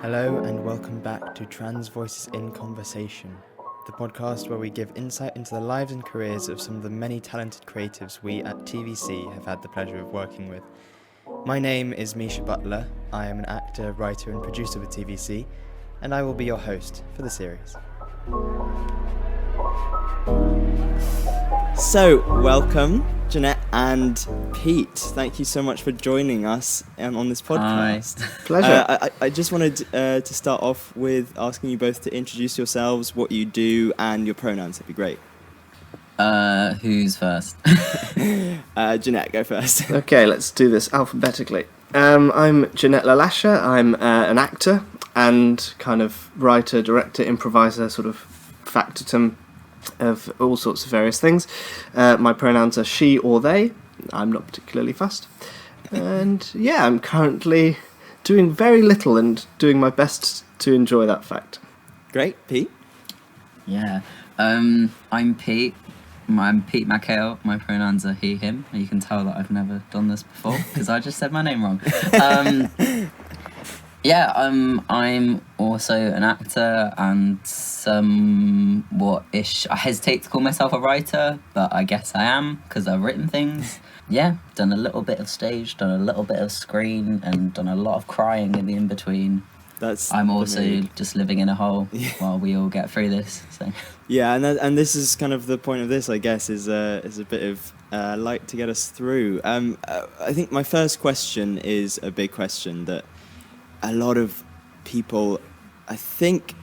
Hello and welcome back to Trans Voices in Conversation, the podcast where we give insight into the lives and careers of some of the many talented creatives we at TVC have had the pleasure of working with. My name is Misia Butler. I am an actor, writer and producer with TVC, and I will be your host for the series. So, welcome, Jenet and Pete. Thank you so much for joining us on this podcast. Hi. Pleasure. I just wanted to start off with asking you both to introduce yourselves, what you do, and your pronouns. That'd be great. Who's first? Jenet, go first. Okay, let's do this alphabetically. I'm Jenet Lacheur. I'm an actor and kind of writer, director, improviser, sort of factotum of all sorts of various things. My pronouns are she or they. I'm not particularly fussed. And yeah, I'm currently doing very little and doing my best to enjoy that fact. Great. Pete? Yeah. I'm Pete. I'm Pete Machale. My pronouns are he, him. You can tell that I've never done this before because I just said my name wrong. Yeah, I'm also an actor and somewhat-ish. I hesitate to call myself a writer, but I guess I am because I've written things. Yeah, done a little bit of stage, done a little bit of screen, and done a lot of crying in the in-between. I'm also just living in a hole while we all get through this. So. Yeah, and this is kind of the point of this, I guess, is a bit of light to get us through. I think my first question is a big question that a lot of people, I think,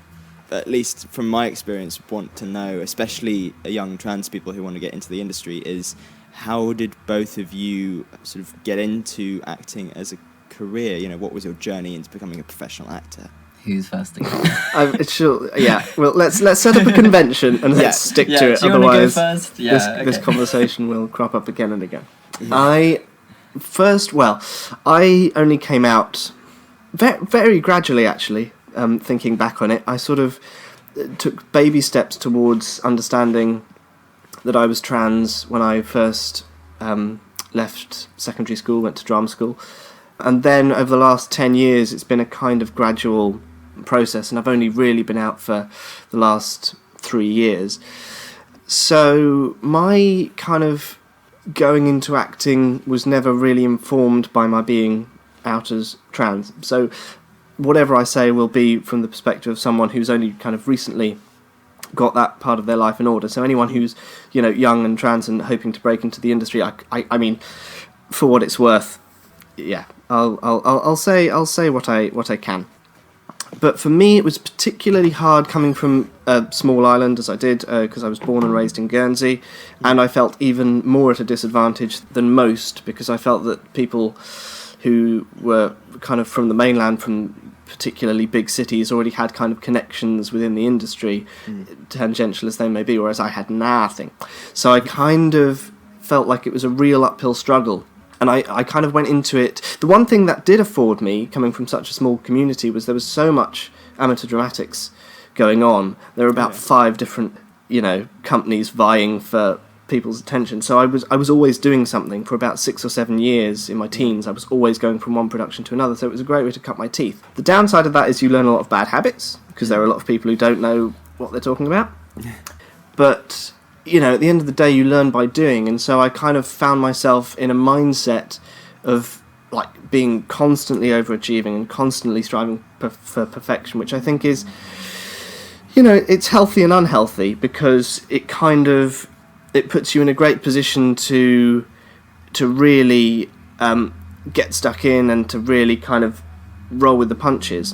at least from my experience, want to know, especially young trans people who want to get into the industry, is how did both of you sort of get into acting as a career? You know, what was your journey into becoming a professional actor? Who's first to go? Sure, yeah. Well, let's set up a convention and let's stick to it. Do you Otherwise, want to go first? this conversation will crop up again and again. Yeah. I only came out very gradually, actually. Thinking back on it, I sort of took baby steps towards understanding that I was trans when I first left secondary school, went to drama school. And then over the last 10 years, it's been a kind of gradual process, and I've only really been out for the last 3 years. So my kind of going into acting was never really informed by my being out as trans. So whatever I say will be from the perspective of someone who's only kind of recently got that part of their life in order. So anyone who's, you know, young and trans and hoping to break into the industry, I mean, for what it's worth, yeah, I'll say what I can. But for me, it was particularly hard coming from a small island, as I did, because I was born and raised in Guernsey, and I felt even more at a disadvantage than most, because I felt that people who were kind of from the mainland, from particularly big cities, already had kind of connections within the industry, tangential as they may be, whereas I had nothing. So I kind of felt like it was a real uphill struggle. And I kind of went into it. The one thing that did afford me, coming from such a small community, was there was so much amateur dramatics going on. There were about 5 different, you know, companies vying for people's attention. So I was always doing something for about 6 or 7 years in my teens. I was always going from one production to another. So it was a great way to cut my teeth. The downside of that is you learn a lot of bad habits, because there are a lot of people who don't know what they're talking about. But you know, at the end of the day, you learn by doing, and so I kind of found myself in a mindset of like being constantly overachieving and constantly striving for perfection, which I think is, you know, it's healthy and unhealthy, because it puts you in a great position to really get stuck in and to really kind of roll with the punches.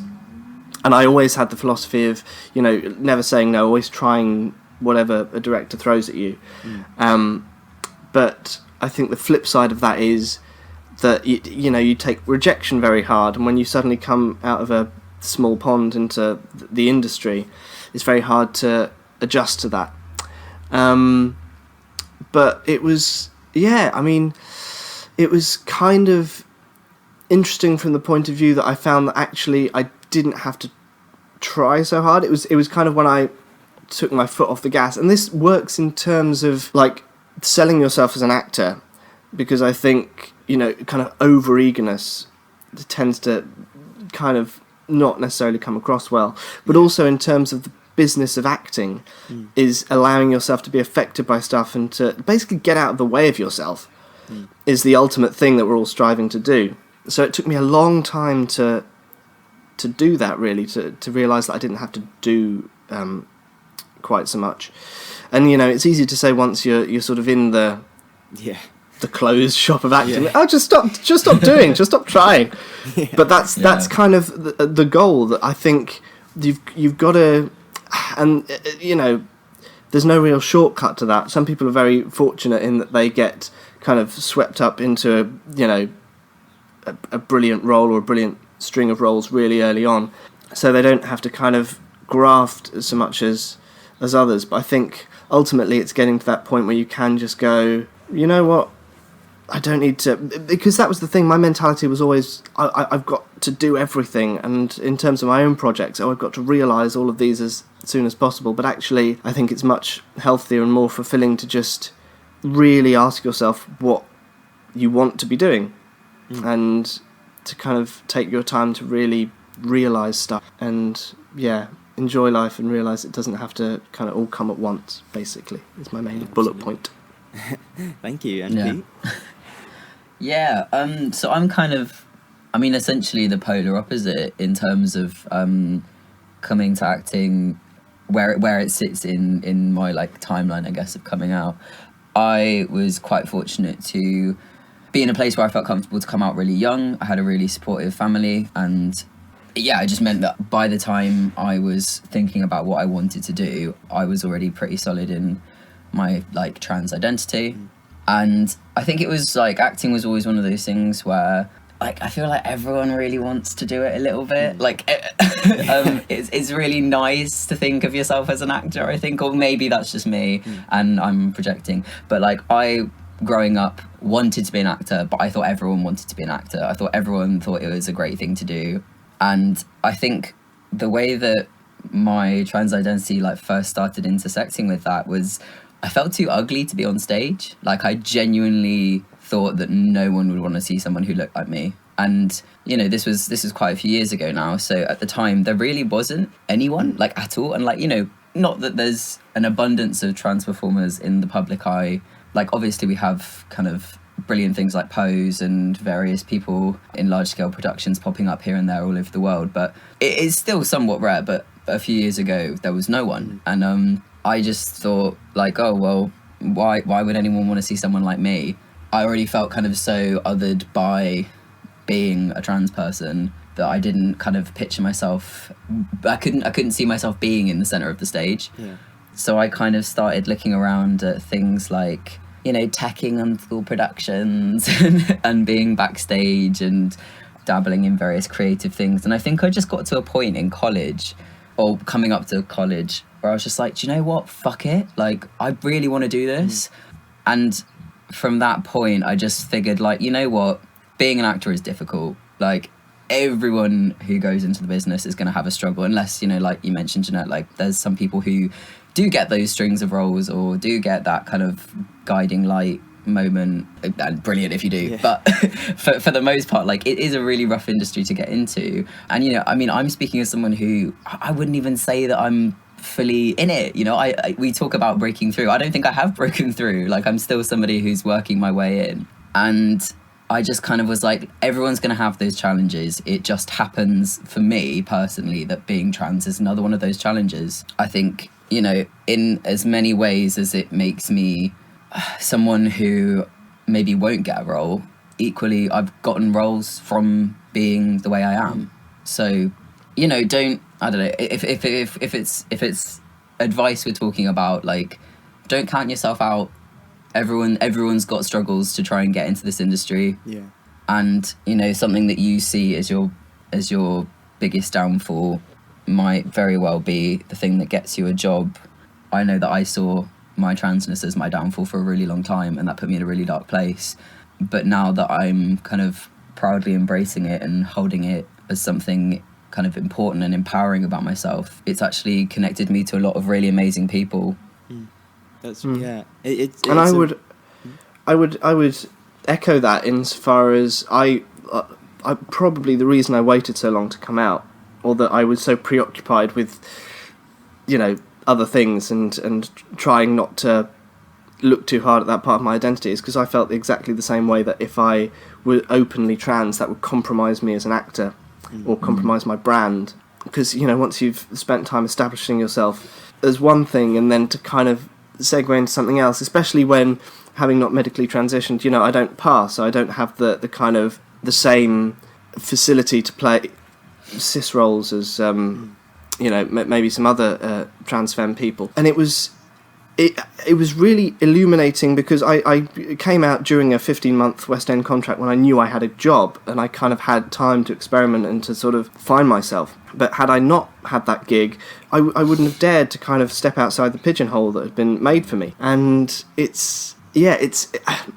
And I always had the philosophy of, you know, never saying no, always trying whatever a director throws at you. But I think the flip side of that is that you know, you take rejection very hard, and when you suddenly come out of a small pond into the industry, it's very hard to adjust to that. But it was, yeah, I mean, it was kind of interesting from the point of view that I found that actually I didn't have to try so hard. It was kind of when I took my foot off the gas, and this works in terms of like selling yourself as an actor, because I think, you know, kind of over eagerness tends to kind of not necessarily come across well. But also in terms of the business of acting, is allowing yourself to be affected by stuff and to basically get out of the way of yourself is the ultimate thing that we're all striving to do. So it took me a long time to do that, really, to realise that I didn't have to do quite so much. And, you know, it's easy to say once you're sort of in the closed shop of acting, oh, just stop doing, just stop trying. But that's kind of the goal that I think you've got to, and, you know, there's no real shortcut to that. Some people are very fortunate in that they get kind of swept up into a brilliant role or a brilliant string of roles really early on, so they don't have to kind of graft so much as others. But I think ultimately it's getting to that point where you can just go, you know what, I don't need to, because that was the thing. My mentality was always, I've got to do everything, and in terms of my own projects, I've got to realise all of these as soon as possible. But actually I think it's much healthier and more fulfilling to just really ask yourself what you want to be doing, and to kind of take your time to really realise stuff and enjoy life and realise it doesn't have to kind of all come at once, basically, is my main bullet point. Thank you. And Pete? So I'm kind of, I mean, essentially the polar opposite in terms of coming to acting, where it sits in my like timeline, I guess, of coming out. I was quite fortunate to be in a place where I felt comfortable to come out really young. I had a really supportive family, and it just meant that by the time I was thinking about what I wanted to do, I was already pretty solid in my like trans identity. And I think it was like acting was always one of those things where like I feel like everyone really wants to do it a little bit. Like it's really nice to think of yourself as an actor, I think, or maybe that's just me and I'm projecting. But like I, growing up, wanted to be an actor, but I thought everyone wanted to be an actor. I thought everyone thought it was a great thing to do. And I think the way that my trans identity like first started intersecting with that was I felt too ugly to be on stage. Like I genuinely thought that no one would want to see someone who looked like me. And you know, this was quite a few years ago now, so at the time there really wasn't anyone like at all. And like, you know, not that there's an abundance of trans performers in the public eye. Like obviously we have kind of brilliant things like Pose and various people in large scale productions popping up here and there all over the world, but it is still somewhat rare. But a few years ago there was no one, and I just thought like, oh well, why would anyone want to see someone like me? I already felt kind of so othered by being a trans person that I didn't kind of picture myself, I couldn't see myself being in the center of the stage. So I kind of started looking around at things like, you know, teching on school productions and being backstage and dabbling in various creative things. And I think I just got to a point in college, or coming up to college, where I was just like, do you know what? Fuck it. Like, I really want to do this. And from that point, I just figured, like, you know what? Being an actor is difficult. Like, everyone who goes into the business is going to have a struggle, unless, you know, like you mentioned, Jenet, like, there's some people who do get those strings of roles or do get that kind of guiding light moment, and brilliant if you do. But for the most part, like, it is a really rough industry to get into. And, you know, I mean, I'm speaking as someone who, I wouldn't even say that I'm fully in it, you know. We talk about breaking through. I don't think I have broken through. Like, I'm still somebody who's working my way in. And I just kind of was like, everyone's going to have those challenges. It just happens for me personally that being trans is another one of those challenges. I think, you know, in as many ways as it makes me someone who maybe won't get a role, equally I've gotten roles from being the way I am. So, you know, I don't know, if it's advice we're talking about, like, don't count yourself out. Everyone's got struggles to try and get into this industry. And, you know, something that you see as your biggest downfall might very well be the thing that gets you a job. I know that I saw my transness as my downfall for a really long time, and that put me in a really dark place. But now that I'm kind of proudly embracing it and holding it as something kind of important and empowering about myself, it's actually connected me to a lot of really amazing people. That's and I would echo that insofar as probably the reason I waited so long to come out, or that I was so preoccupied with, other things and trying not to look too hard at that part of my identity, is because I felt exactly the same way, that if I were openly trans, that would compromise me as an actor or compromise my brand. Because, once you've spent time establishing yourself as one thing and then to kind of segue into something else, especially when, having not medically transitioned, I don't pass, so I don't have the kind of the same facility to play cis roles as maybe some other trans femme people. And it was really illuminating, because I came out during a 15-month West End contract when I knew I had a job and I kind of had time to experiment and to sort of find myself. But had I not had that gig, I wouldn't have dared to kind of step outside the pigeonhole that had been made for me. And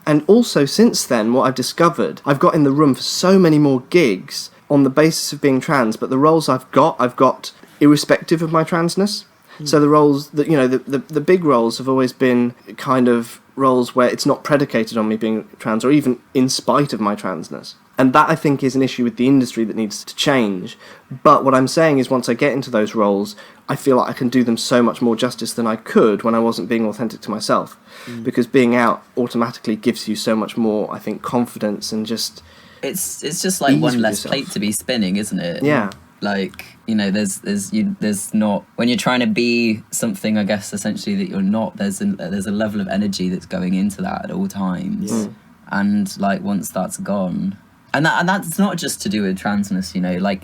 and also since then, what I've discovered, I've got in the room for so many more gigs on the basis of being trans, but the roles I've got irrespective of my transness. So the roles that, the big roles have always been kind of roles where it's not predicated on me being trans, or even in spite of my transness. And that, I think, is an issue with the industry that needs to change. But what I'm saying is, once I get into those roles, I feel like I can do them so much more justice than I could when I wasn't being authentic to myself. Because being out automatically gives you so much more, I think, confidence and just... It's just like one less plate to be spinning, isn't it? Yeah. Like, there's not, when you're trying to be something, I guess, essentially that you're not, there's a level of energy that's going into that at all times. Yeah. And like, once that's gone, and that's not just to do with transness,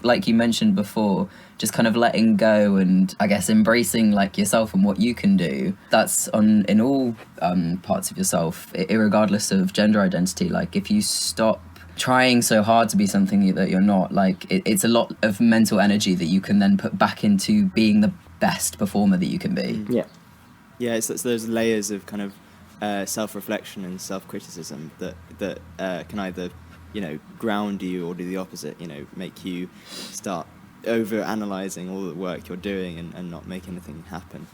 like you mentioned before, just kind of letting go and I guess embracing like yourself and what you can do. That's in all parts of yourself, irregardless of gender identity. Like, if you stop trying so hard to be something that you're not, like it's a lot of mental energy that you can then put back into being the best performer that you can be. It's those layers of kind of self-reflection and self-criticism that can either ground you or do the opposite, make you start over-analysing all the work you're doing and not make anything happen.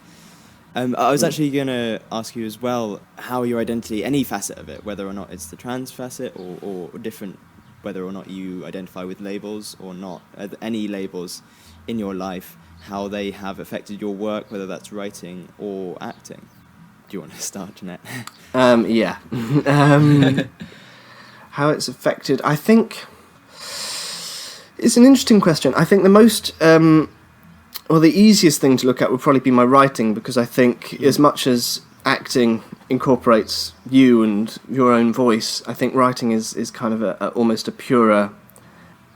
I was actually going to ask you as well how your identity, any facet of it, whether or not it's the trans facet or different, whether or not you identify with labels or not, any labels in your life, how they have affected your work, whether that's writing or acting. Do you want to start, Jenet? How it's affected, I think... It's an interesting question. I think the most... the easiest thing to look at would probably be my writing, because I think as much as acting incorporates you and your own voice, I think writing is kind of almost a purer,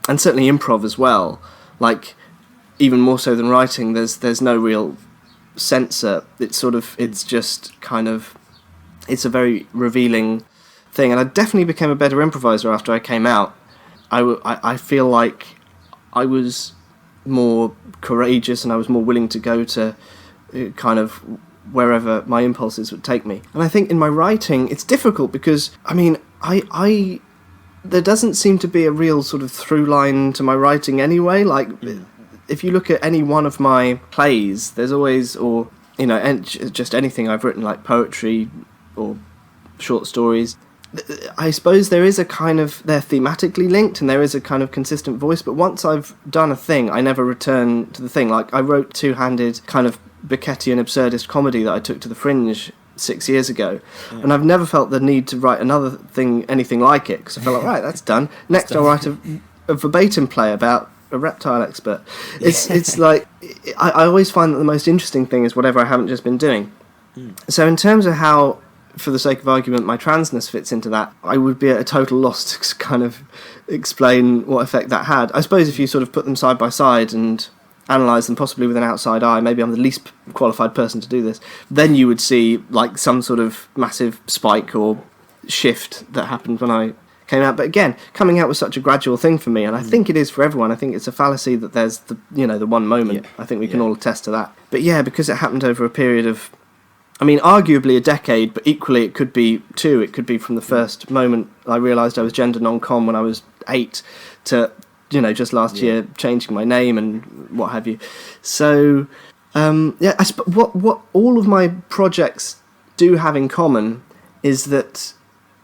and certainly improv as well. Like, even more so than writing, there's no real censor. It's just kind of, it's a very revealing thing. And I definitely became a better improviser after I came out. I feel like I was more courageous and I was more willing to go to kind of wherever my impulses would take me. And I think in my writing it's difficult because I there doesn't seem to be a real sort of through line to my writing anyway. Like if you look at any one of my plays, there's always, or just anything I've written, like poetry or short stories, I suppose there is a kind of, they're thematically linked and there is a kind of consistent voice, but once I've done a thing, I never return to the thing. Like I wrote two-handed kind of Beckettian absurdist comedy that I took to the Fringe 6 years ago, and I've never felt the need to write another thing, anything like it, because I felt like, right, that's done. Next I'll write a verbatim play about a reptile expert. It's like, I always find that the most interesting thing is whatever I haven't just been doing. So in terms of how, for the sake of argument, my transness fits into that, I would be at a total loss to kind of explain what effect that had. I suppose if you sort of put them side by side and analyse them, possibly with an outside eye, maybe I'm the least qualified person to do this, then you would see like some sort of massive spike or shift that happened when I came out. But again, coming out was such a gradual thing for me, and I think it is for everyone. I think it's a fallacy that there's the one moment. I think we can all attest to that. But yeah, because it happened over a period of, arguably a decade, but equally it could be 2. It could be from the first moment I realised I was gender non-com when I was 8 to, just last year changing my name and what have you. So, what all of my projects do have in common is that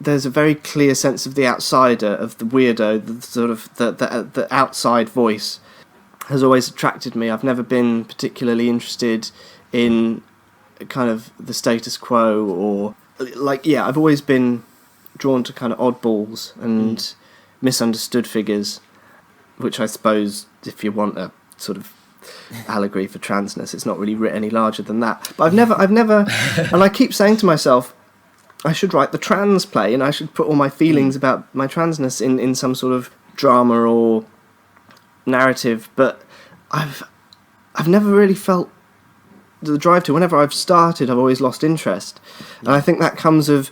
there's a very clear sense of the outsider, of the weirdo, the sort of the outside voice has always attracted me. I've never been particularly interested in kind of the status quo, or I've always been drawn to kind of oddballs and misunderstood figures, which I suppose, if you want a sort of allegory for transness, it's not really writ any larger than that. But I've never, and I keep saying to myself, I should write the trans play, and I should put all my feelings about my transness in some sort of drama or narrative. But I've never really felt the drive to. Whenever I've started, I've always lost interest, and I think that comes of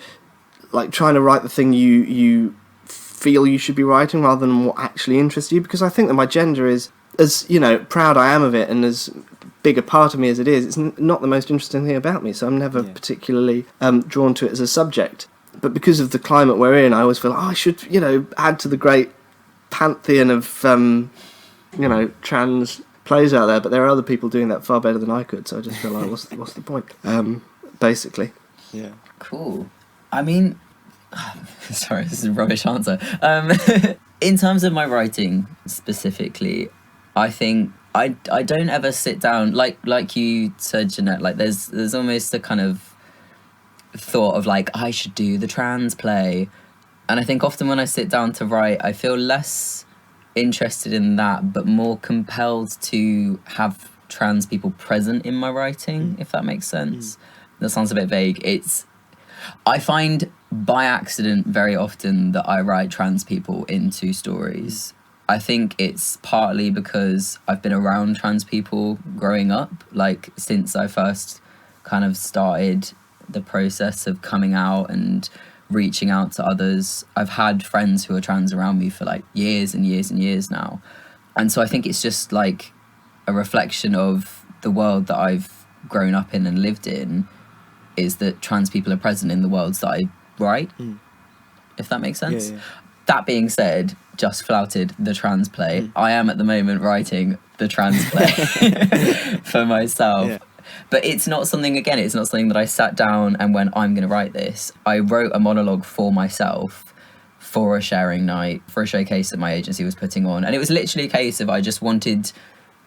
like trying to write the thing you feel you should be writing rather than what actually interests you. Because I think that my gender is, as proud I am of it, and as big a part of me as it is, it's not the most interesting thing about me, so I'm never particularly drawn to it as a subject. But because of the climate we're in, I always feel I should add to the great pantheon of trans plays out there, but there are other people doing that far better than I could, so I just feel like what's the point, basically. Yeah, cool. I mean, sorry, this is a rubbish answer. In terms of my writing specifically, I think I don't ever sit down, like you said, Jeanette, like there's almost a kind of thought of like, I should do the trans play. And I think often when I sit down to write, I feel less interested in that, but more compelled to have trans people present in my writing, if that makes sense. That sounds a bit vague. I find by accident very often that I write trans people into stories. I think it's partly because I've been around trans people growing up, like since I first kind of started the process of coming out and reaching out to others. I've had friends who are trans around me for like years and years and years now. And so I think it's just like a reflection of the world that I've grown up in and lived in, is that trans people are present in the worlds that I write, if that makes sense. Yeah. That being said, just flouted the trans play. I am at the moment writing the trans play for myself. Yeah. But it's not something that I sat down and went, I'm going to write this. I wrote a monologue for myself for a sharing night, for a showcase that my agency was putting on. And it was literally a case of I just wanted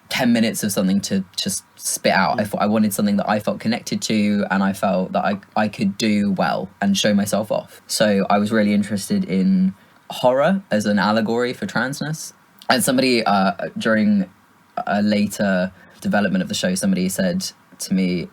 10 minutes of something to just spit out. I wanted something that I felt connected to, and I felt that I could do well and show myself off. So I was really interested in horror as an allegory for transness. And somebody, during a later development of the show, somebody said to me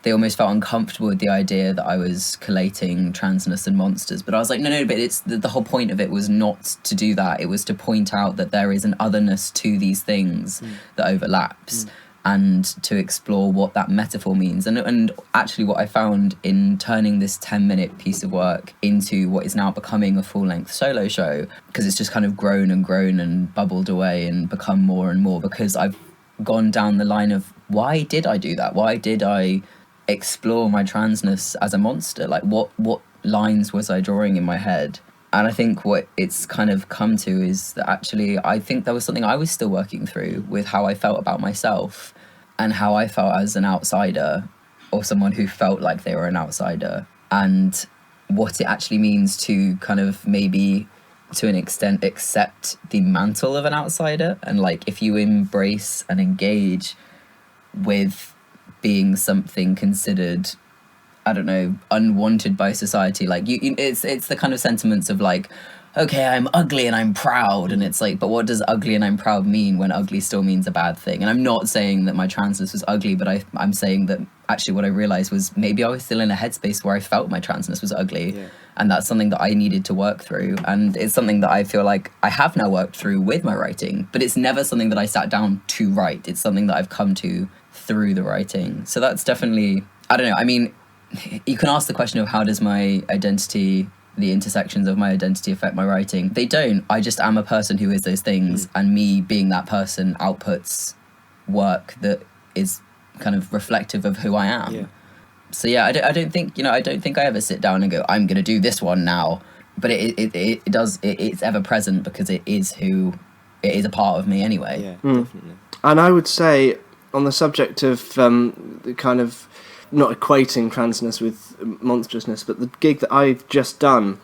they almost felt uncomfortable with the idea that I was collating transness and monsters. But I was like, no, but it's the whole point of it was not to do that. It was to point out that there is an otherness to these things that overlaps, and to explore what that metaphor means. And actually what I found in turning this 10-minute piece of work into what is now becoming a full-length solo show, because it's just kind of grown and bubbled away and become more and more, because I've gone down the line of, why did I do that? Why did I explore my transness as a monster? Like what lines was I drawing in my head? And I think what it's kind of come to is that actually I think there was something I was still working through with how I felt about myself and how I felt as an outsider, or someone who felt like they were an outsider, and what it actually means to kind of maybe to an extent accept the mantle of an outsider. And like if you embrace and engage with being something considered, I don't know, unwanted by society, like it's the kind of sentiments of like, okay, I'm ugly and I'm proud, and it's like, but what does ugly and I'm proud mean when ugly still means a bad thing? And I'm not saying that my transness was ugly, but I'm saying that actually what I realized was maybe I was still in a headspace where I felt my transness was ugly, and that's something that I needed to work through. And it's something that I feel like I have now worked through with my writing, but it's never something that I sat down to write. It's something that I've come to through the writing. So that's definitely, I don't know, I mean, you can ask the question of how does my identity, the intersections of my identity affect my writing? They don't. I just am a person who is those things, and me being that person outputs work that is kind of reflective of who I am. Yeah. So yeah, I don't think I ever sit down and go, I'm going to do this one now. But it's ever present because it is a part of me anyway. Yeah, definitely. And I would say on the subject of the kind of not equating transness with monstrousness, but the gig that I've just done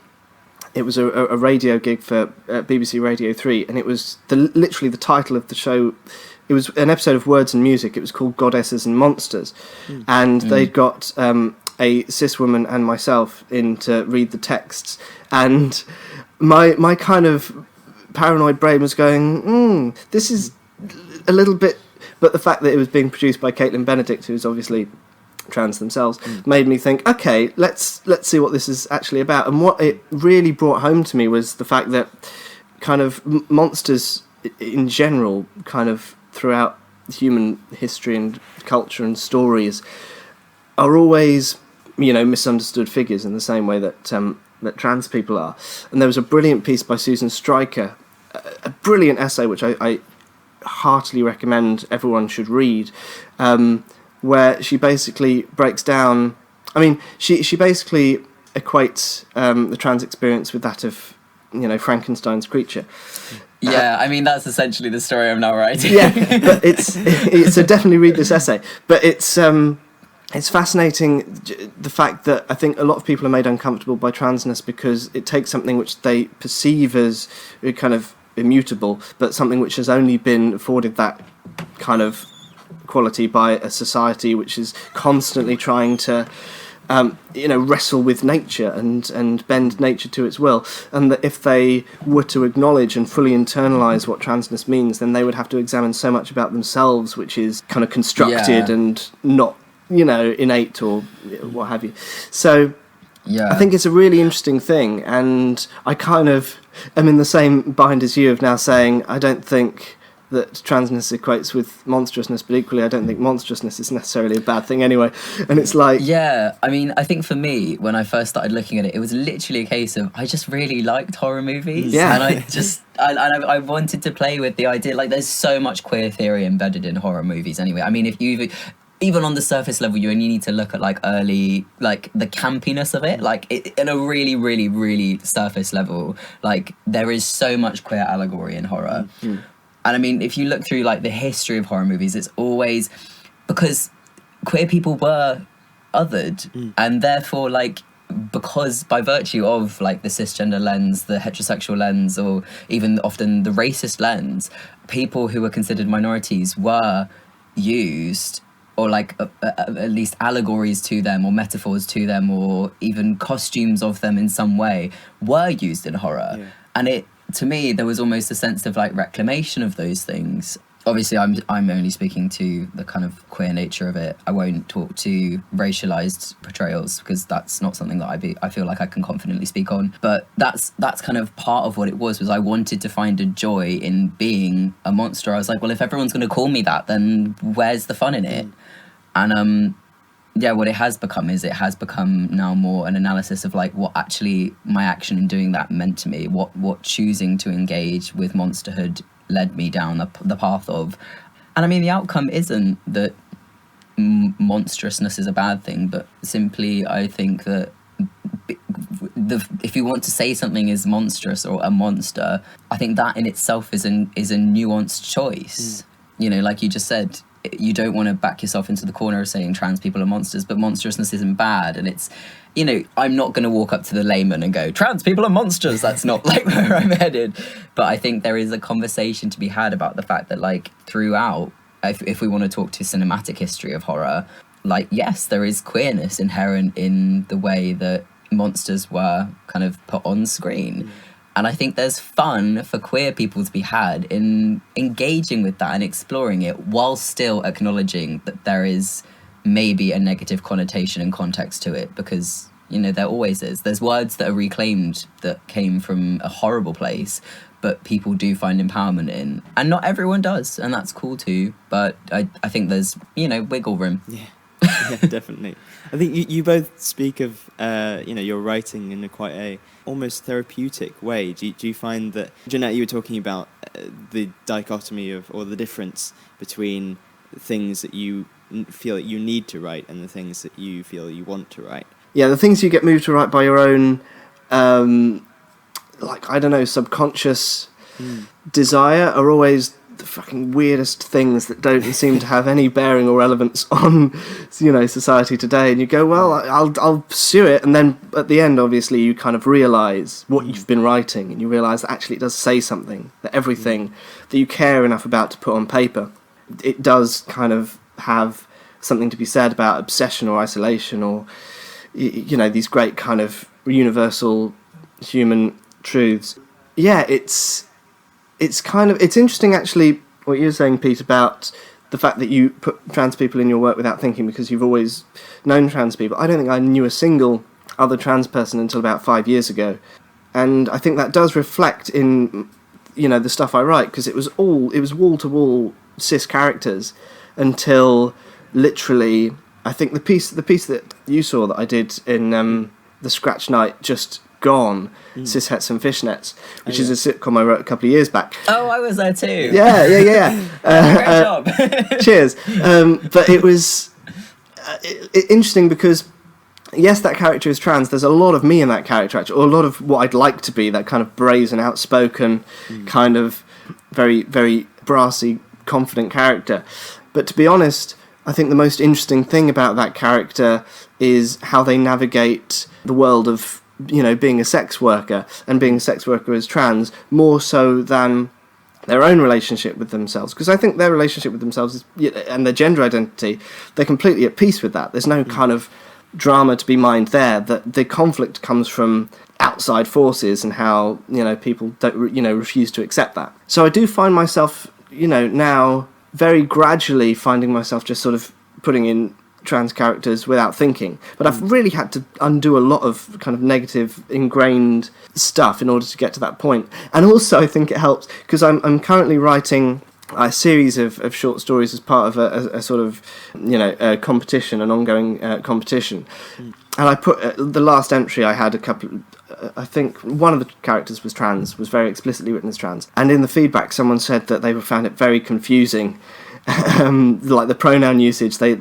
it was a radio gig for BBC Radio 3, and it was literally the title of the show. It was an episode of Words and Music. It was called Goddesses and Monsters, and they'd got a cis woman and myself in to read the texts, and my kind of paranoid brain was going, this is a little bit... But the fact that it was being produced by Caitlin Benedict, who's obviously trans themselves, made me think, okay, let's see what this is actually about. And what it really brought home to me was the fact that kind of monsters in general, kind of throughout human history and culture and stories, are always, misunderstood figures in the same way that that trans people are. And there was a brilliant piece by Susan Stryker, a brilliant essay which I heartily recommend everyone should read, where she basically breaks down... I mean, she basically equates the trans experience with that of, Frankenstein's creature. Yeah, I mean, that's essentially the story I'm now writing. Yeah, but so definitely read this essay. But it's fascinating, the fact that I think a lot of people are made uncomfortable by transness because it takes something which they perceive as kind of immutable, but something which has only been afforded that kind of quality by a society which is constantly trying to wrestle with nature and bend nature to its will, and that if they were to acknowledge and fully internalise what transness means, then they would have to examine so much about themselves which is kind of constructed and not innate or what have you. So I think it's a really interesting thing, and I kind of am in the same bind as you of now saying I don't think that transness equates with monstrousness, but equally I don't think monstrousness is necessarily a bad thing anyway. And it's like... Yeah, I mean, I think for me, when I first started looking at it, it was literally a case of I just really liked horror movies. Yeah. And I wanted to play with the idea, like there's so much queer theory embedded in horror movies anyway. I mean, if you... Even on the surface level, you only need to look at like early, like the campiness of it, like in a really, really, really surface level. Like there is so much queer allegory in horror. And I mean, if you look through like the history of horror movies, it's always because queer people were othered, and therefore like because by virtue of like the cisgender lens, the heterosexual lens, or even often the racist lens, people who were considered minorities were used, or like at least allegories to them or metaphors to them or even costumes of them in some way were used in horror. Yeah. And to me, there was almost a sense of like reclamation of those things. Obviously, I'm only speaking to the kind of queer nature of it. I won't talk to racialized portrayals because that's not something that I feel like I can confidently speak on. But that's kind of part of what it was I wanted to find a joy in being a monster. I was like, well, if everyone's going to call me that, then where's the fun in it? And what it has become now more an analysis of like what actually my action in doing that meant to me, what choosing to engage with monsterhood led me down the path of. And I mean, the outcome isn't that monstrousness is a bad thing, but simply I think that if you want to say something is monstrous or a monster, I think that in itself is a nuanced choice. Like you just said, you don't want to back yourself into the corner of saying trans people are monsters, but monstrousness isn't bad. And it's, I'm not going to walk up to the layman and go, trans people are monsters. That's not like where I'm headed. But I think there is a conversation to be had about the fact that like throughout, if we want to talk to cinematic history of horror, like, yes, there is queerness inherent in the way that monsters were kind of put on screen. And I think there's fun for queer people to be had in engaging with that and exploring it while still acknowledging that there is maybe a negative connotation and context to it, because, there always is. There's words that are reclaimed that came from a horrible place, but people do find empowerment in. And not everyone does, and that's cool too. But I think there's, wiggle room. Yeah, definitely. I think you both speak of, your writing in quite a almost therapeutic way. Do you find that, Jenet, you were talking about the dichotomy of, or the difference between things that you feel that you need to write and the things that you feel you want to write? Yeah, the things you get moved to write by your own, subconscious desire are always the fucking weirdest things that don't seem to have any bearing or relevance on, society today. And you go, well, I'll pursue it. And then at the end, obviously, you kind of realise what you've been writing, and you realise that actually it does say something, that everything that you care enough about to put on paper, it does kind of have something to be said about obsession or isolation, or, these great kind of universal human truths. Yeah, it's interesting actually what you're saying, Pete, about the fact that you put trans people in your work without thinking, because you've always known trans people. I don't think I knew a single other trans person until about 5 years ago, and I think that does reflect in the stuff I write, because it was wall to wall cis characters until literally, I think the piece that you saw that I did in the Scratch Night just gone, Cis Hets and Fishnets, which is a sitcom I wrote a couple of years back. Oh, I was there too. Yeah. Great job. Cheers. But it was interesting because, yes, that character is trans. There's a lot of me in that character, actually, or a lot of what I'd like to be, that kind of brazen, outspoken, kind of very, very brassy, confident character. But to be honest, I think the most interesting thing about that character is how they navigate the world of being a sex worker, and being a sex worker as trans, more so than their own relationship with themselves. Because I think their relationship with themselves and their gender identity, they're completely at peace with that. There's no kind of drama to be mined there. That the conflict comes from outside forces, and how people don't refuse to accept that. So I do find myself now very gradually finding myself just sort of putting in trans characters without thinking, but I've really had to undo a lot of kind of negative ingrained stuff in order to get to that point. And also I think it helps because I'm currently writing a series of short stories as part of a sort of a competition, an ongoing competition. And I put the last entry I had a couple, I think one of the characters was trans, was very explicitly written as trans, and in the feedback someone said that they found it very confusing. Like the pronoun usage, they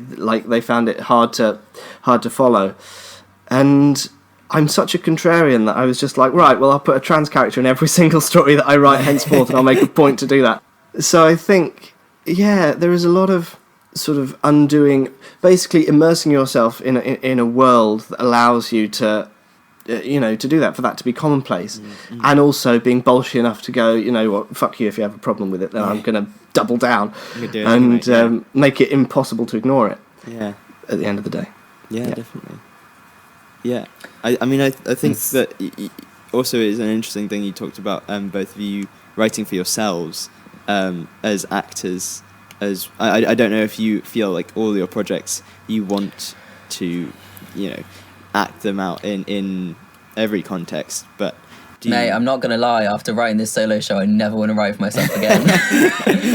found it hard to follow. And I'm such a contrarian that I was just like, right, well, I'll put a trans character in every single story that I write henceforth, and I'll make a point to do that. So I think, there is a lot of sort of undoing, basically immersing yourself in a world that allows you to to do that, for that to be commonplace, and also being bolshy enough to go, what, fuck you, if you have a problem with it, then I'm going to double down and make it impossible to ignore it. Yeah. At the end of the day. Yeah. Definitely. Yeah. I think that also is an interesting thing you talked about, both of you writing for yourselves as actors. As I don't know if you feel like all your projects you want to, act them out in every context, but Mate, I'm not gonna lie, after writing this solo show I never want to write for myself again.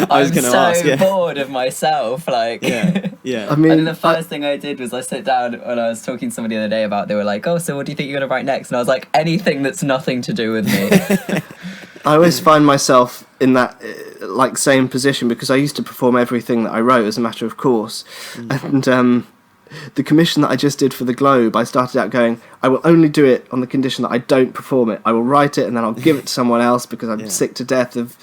I'm so bored of myself, like I mean, and the first thing I did was I sit down when I was talking to somebody the other day about, they were like, oh, so what do you think you're gonna write next? And I was like, anything that's nothing to do with me. I always find myself in that same position, because I used to perform everything that I wrote as a matter of course. And the commission that I just did for the Globe, I started out going, I will only do it on the condition that I don't perform it. I will write it and then I'll give it to someone else, because I'm sick to death of...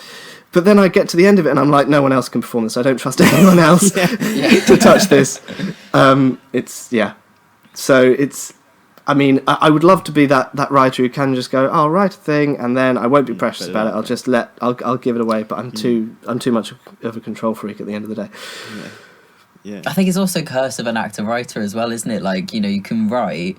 But then I get to the end of it and I'm like, no one else can perform this. I don't trust anyone else to touch this. So it's... I mean, I would love to be that writer who can just go, I'll write a thing and then I won't be precious about it. I'll just I'll give it away. But I'm too much of a control freak at the end of the day. Yeah. I think it's also curse of an actor-writer as well, isn't it? Like, you can write,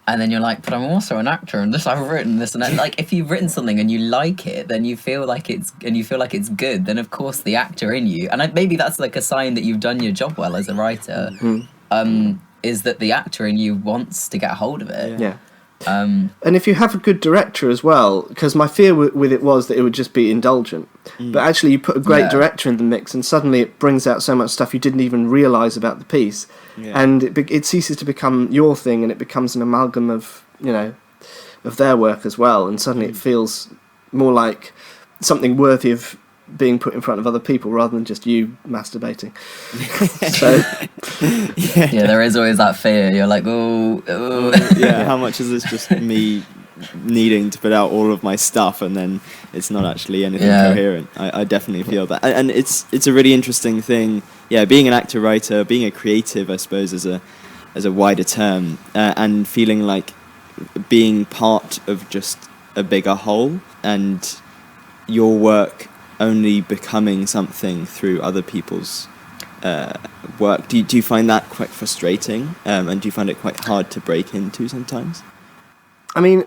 and then you're like, but I'm also an actor, and this I've written this and that. Like, if you've written something and you like it, then you feel like it's good. Then of course the actor in you, and maybe that's like a sign that you've done your job well as a writer. Is that the actor in you wants to get a hold of it? Yeah. And if you have a good director as well, because my fear with it was that it would just be indulgent, but actually you put a great director in the mix and suddenly it brings out so much stuff you didn't even realise about the piece, and it ceases to become your thing and it becomes an amalgam of of their work as well, and suddenly it feels more like something worthy of being put in front of other people rather than just you masturbating. So there is always that fear. You're like, how much is this just me needing to put out all of my stuff and then it's not actually anything coherent. I definitely feel that, and it's a really interesting thing. Yeah, being an actor, writer, being a creative, I suppose, as a wider term, and feeling like being part of just a bigger whole, and your work only becoming something through other people's work. Do you find that quite frustrating, and do you find it quite hard to break into sometimes? I mean,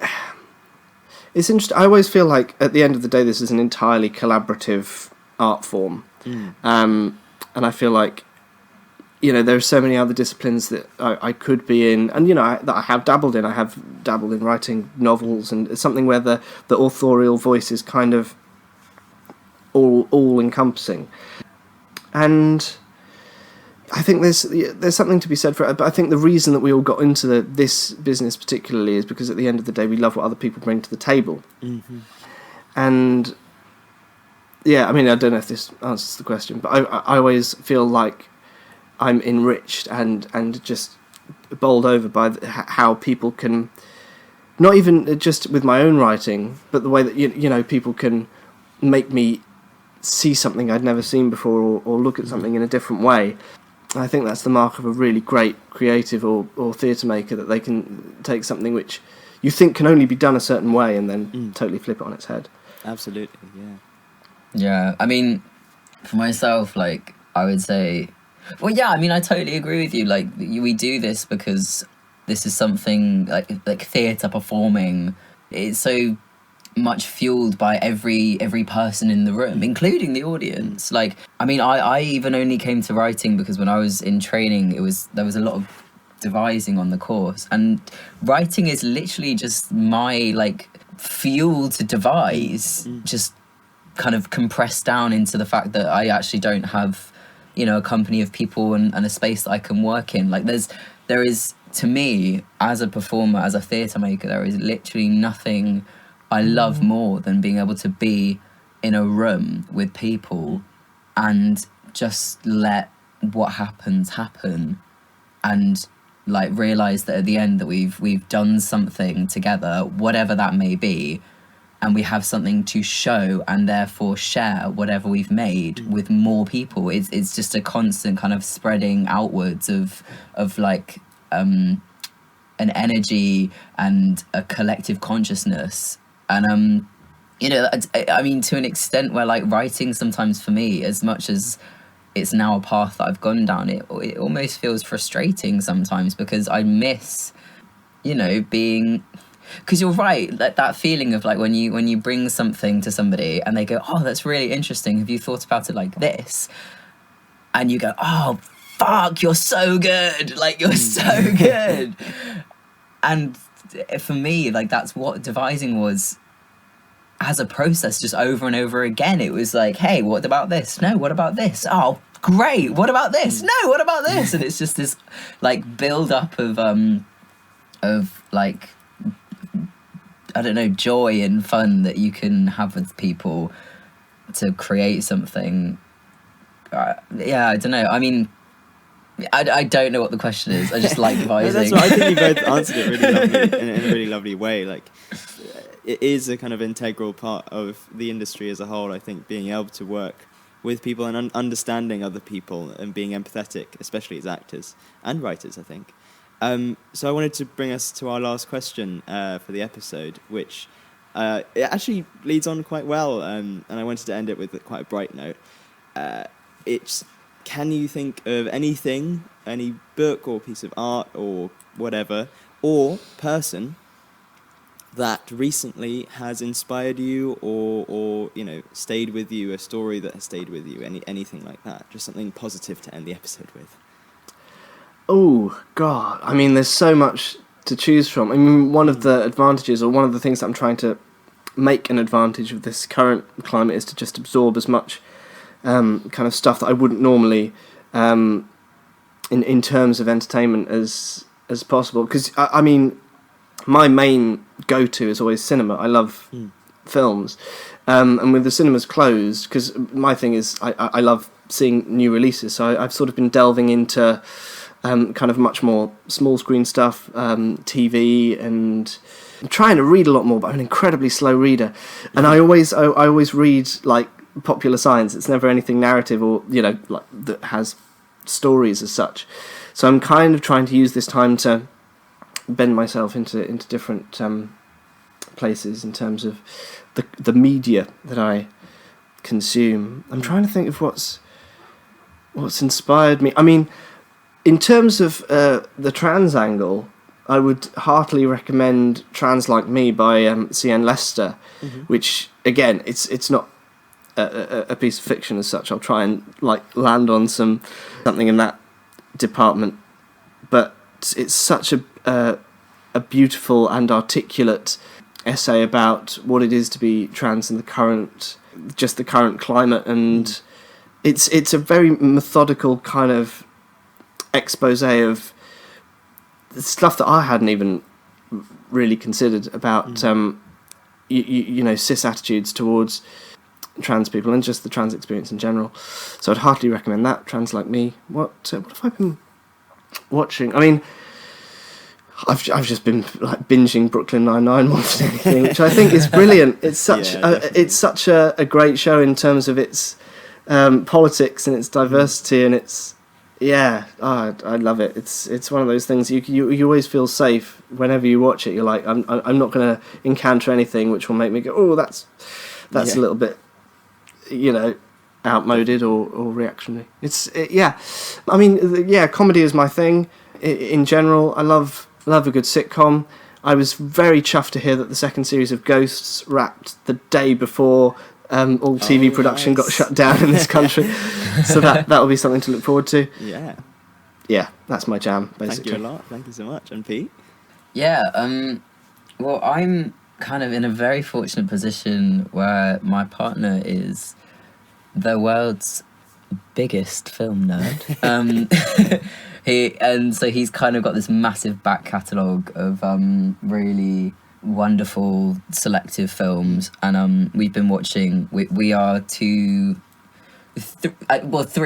it's interesting. I always feel like at the end of the day, this is an entirely collaborative art form. And I feel like, there are so many other disciplines that I could be in, and, that I have dabbled in. I have dabbled in writing novels, and it's something where the authorial voice is kind of all-encompassing. And I think there's something to be said for it, but I think the reason that we all got into this business particularly is because at the end of the day we love what other people bring to the table. And yeah, I mean, I don't know if this answers the question, but I always feel like I'm enriched and just bowled over by how people can, not even just with my own writing, but the way that people can make me see something I'd never seen before, or look at something in a different way. I think that's the mark of a really great creative or theatre maker, that they can take something which you think can only be done a certain way and then totally flip it on its head. Absolutely, yeah. Yeah, I mean, for myself, like, I would say, well, yeah, I mean, I totally agree with you. Like, we do this because this is something like theatre performing. It's so much fueled by every person in the room, including the audience. Like, I mean, I even only came to writing because when I was in training, there was a lot of devising on the course, and writing is literally just my fuel to devise, just kind of compressed down into the fact that I actually don't have a company of people and a space that I can work in. Like, there is, to me, as a performer, as a theatre maker, there is literally nothing I love more than being able to be in a room with people and just let what happens happen, and realize that at the end that we've done something together, whatever that may be, and we have something to show and therefore share whatever we've made with more people. It's just a constant kind of spreading outwards of an energy and a collective consciousness. And I mean, to an extent where writing sometimes for me, as much as it's now a path that I've gone down, it almost feels frustrating sometimes, because I miss being, because you're right, that feeling of when you bring something to somebody and they go, oh, that's really interesting, have you thought about it like this? And you go, oh fuck, you're so good, you're so good. And for me, that's what devising was as a process, just over and over again. It was hey, what about this? No, what about this? Oh, great, what about this? No, what about this? And it's just this build up of I don't know, joy and fun that you can have with people to create something. Yeah, I don't know. I mean, I don't know what the question is. I just like devising. That's right. I think you both answered it really lovely, in a really lovely way. It is a kind of integral part of the industry as a whole. I think being able to work with people and understanding other people and being empathetic, especially as actors and writers, I think. So I wanted to bring us to our last question for the episode, which it actually leads on quite well, and I wanted to end it with quite a bright note. It's, can you think of anything, any book or piece of art or whatever, or person that recently has inspired you or stayed with you, a story that has stayed with you, anything like that, just something positive to end the episode with? Oh, God. I mean, there's so much to choose from. I mean, one of the advantages, or one of the things that I'm trying to make an advantage of this current climate, is to just absorb as much kind of stuff that I wouldn't normally, in terms of entertainment, as possible. Because, I mean, my main go-to is always cinema. I love films. And with the cinemas closed, because my thing is I love seeing new releases, so I've sort of been delving into kind of much more small screen stuff, TV, and I'm trying to read a lot more, but I'm an incredibly slow reader. And I always read like popular science. It's never anything narrative or, you know, like that has stories as such. So I'm kind of trying to use this time to bend myself into different places in terms of the media that I consume. I'm trying to think of what's inspired me. I mean, in terms of the trans angle, I would heartily recommend Trans Like Me by C.N. Lester, which, again, it's not a piece of fiction as such. I'll try and like land on something in that department, but it's such a beautiful and articulate essay about what it is to be trans in the current climate, and it's a very methodical kind of expose of the stuff that I hadn't even really considered about you know, cis attitudes towards trans people and just the trans experience in general. So I'd heartily recommend that. Trans Like Me. What have I been watching? I mean, I've just been like binging Brooklyn Nine-Nine more than anything, which I think is brilliant. It's such a great show in terms of its politics and its diversity, and its I love it. It's one of those things you always feel safe whenever you watch it. You're like, I'm not going to encounter anything which will make me go, oh, that's a little bit, you know, outmoded or reactionary. I mean, comedy is my thing in general. I love a good sitcom. I was very chuffed to hear that the second series of Ghosts wrapped the day before all TV production got shut down in this country. So that will be something to look forward to. Yeah, that's my jam, basically. Thank you a lot. Thank you so much. And Pete? Yeah, well, I'm kind of in a very fortunate position where my partner is the world's biggest film nerd. So he's kind of got this massive back catalogue of really wonderful selective films, and we've been watching. We are three,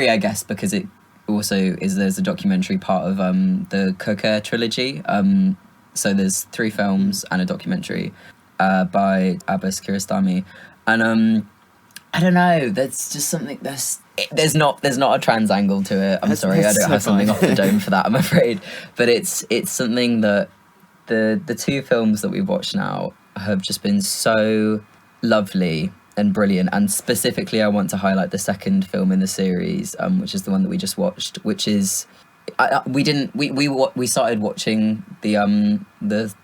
I guess, because it also there's a documentary part of the Lacheur trilogy. So there's 3 films and a documentary by Abbas Kiarostami, and I don't know. That's just something. There's not a trans angle to it. I'm sorry, I don't have something off the dome for that, I'm afraid. But it's something that the 2 films that we've watched now have just been so lovely and brilliant. And specifically, I want to highlight the second film in the series, which is the one that we just watched, which is we started watching the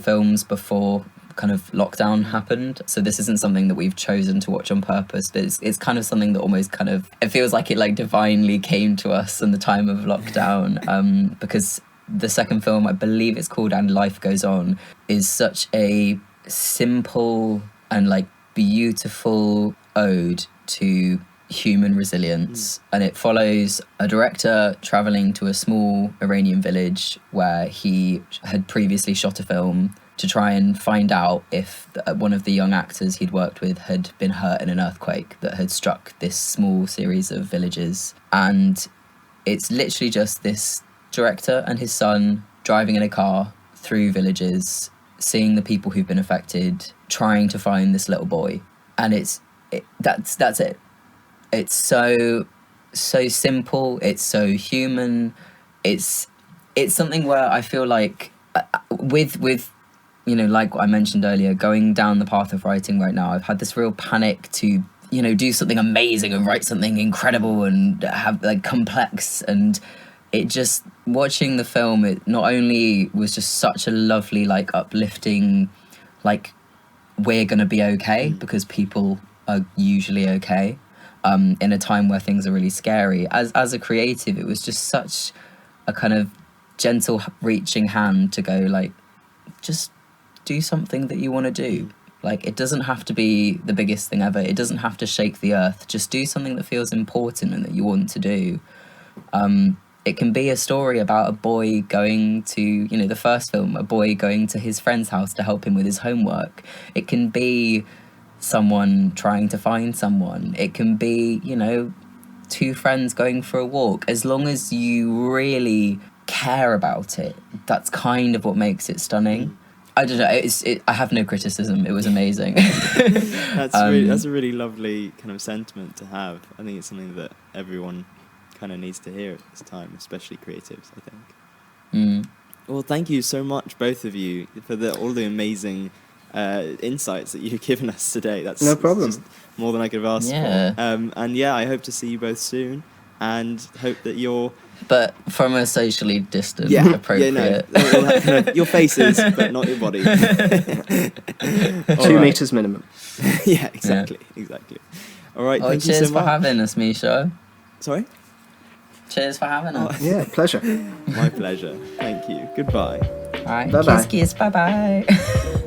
films before kind of lockdown happened, so this isn't something that we've chosen to watch on purpose, but it's kind of something that almost kind of, it feels like it like divinely came to us in the time of lockdown, because the second film, I believe it's called And Life Goes On, is such a simple and like beautiful ode to human resilience, and it follows a director traveling to a small Iranian village where he had previously shot a film to try and find out if one of the young actors he'd worked with had been hurt in an earthquake that had struck this small series of villages. And it's literally just this director and his son driving in a car through villages, seeing the people who've been affected, trying to find this little boy. And that's it. It's so simple, it's so human. It's something where I feel like with you know, like what I mentioned earlier, going down the path of writing right now, I've had this real panic to, you know, do something amazing and write something incredible and have like complex, and it just, watching the film, it not only was just such a lovely, like uplifting, like we're gonna be okay because people are usually okay, in a time where things are really scary. As a creative, it was just such a kind of gentle reaching hand to go like, just do something that you want to do. Like, it doesn't have to be the biggest thing ever. It doesn't have to shake the earth. Just do something that feels important and that you want to do. It can be a story about a boy going to, you know, the first film, a boy going to his friend's house to help him with his homework. It can be someone trying to find someone. It can be, you know, 2 friends going for a walk. As long as you really care about it. That's kind of what makes it stunning. I don't know. I have no criticism. It was amazing. That's a really lovely kind of sentiment to have. I think it's something that everyone kind of needs to hear at this time, especially creatives, I think. Well, thank you so much, both of you, for all the amazing insights that you've given us today. That's no problem. Just more than I could have asked for. And yeah, I hope to see you both soon, and hope that you're... But from a socially distant, appropriate... Yeah, no, your faces, but not your body. 2 meters minimum. Yeah, exactly. All right, thank you so much. Cheers for having us, Misha. Sorry? Cheers for having us. Yeah, pleasure. My pleasure. Thank you. Goodbye. All right, bye-bye. Kiss, bye-bye.